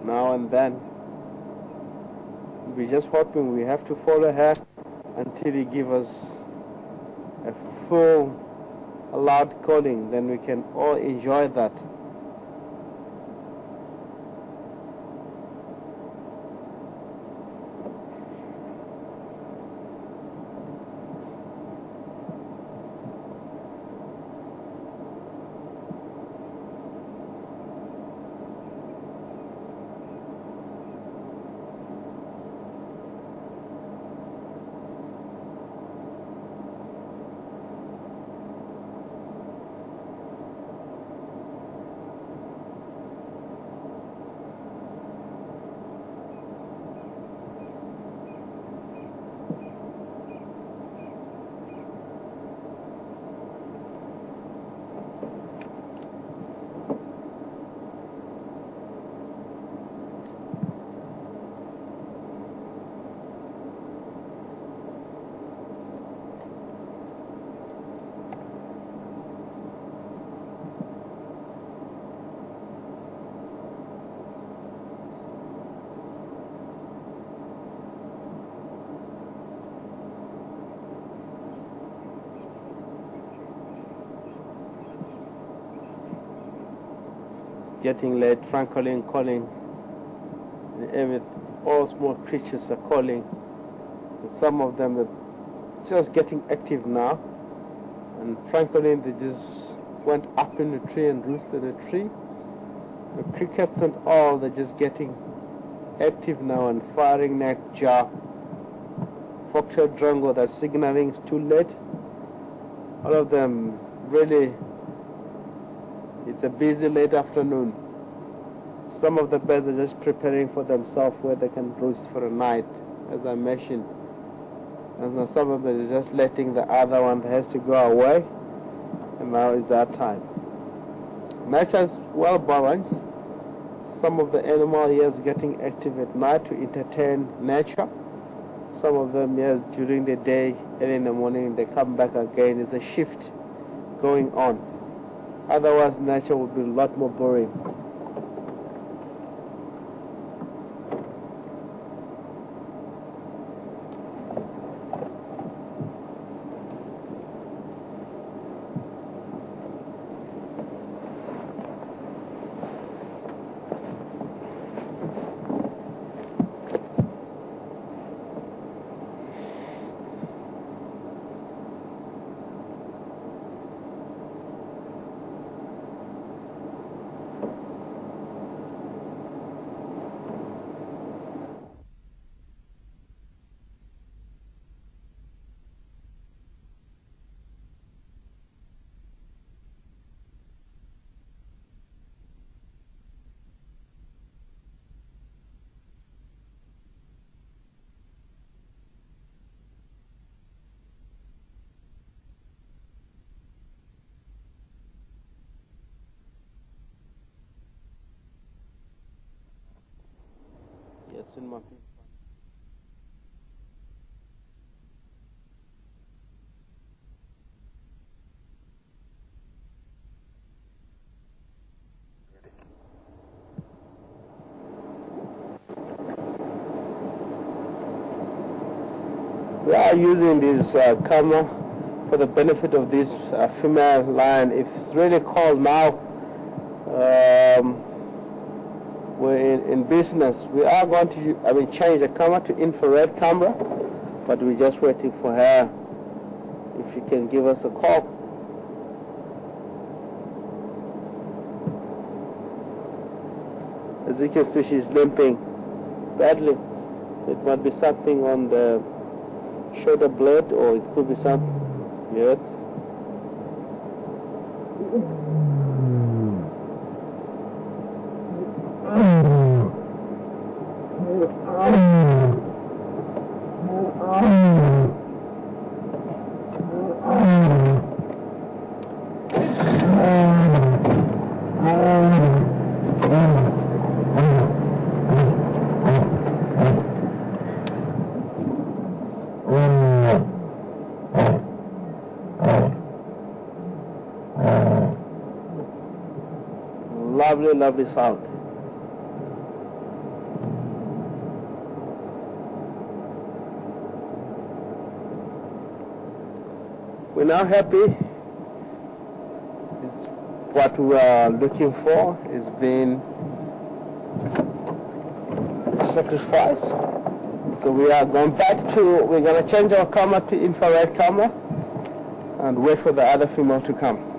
now and then. We're just hoping we have to follow her until he give us a full loud calling, then we can all enjoy that. Getting late, Franklin calling, all small creatures are calling, and some of them are just getting active now, and Franklin, they just went up in a tree and roosted in a tree, so crickets and all, they're just getting active now and firing neck jar. Foxtrot Drongo, that's signaling it's too late. All of them really, it's a busy late afternoon. Some of the birds are just preparing for themselves where they can roost for a night, as I mentioned. And now some of them are just letting the other one that has to go away. And now is that time. Nature is well balanced. Some of the animal here is getting active at night to entertain nature. Some of them, yes, during the day, early in the morning, they come back again. There's a shift going on. Otherwise, nature would be a lot more boring. Yes, in my we are using this camera for the benefit of this female lion. It's really cold now. We're in business. We are going to change the camera to infrared camera, but we're just waiting for her. If she can give us a call. As you can see, she's limping badly. It might be something on the shoulder blade, or it could be some, yes. Lovely, lovely sound. We're now happy. What we are looking for is being sacrificed. So we are going back to, we're going to change our camera to infrared camera and wait for the other female to come.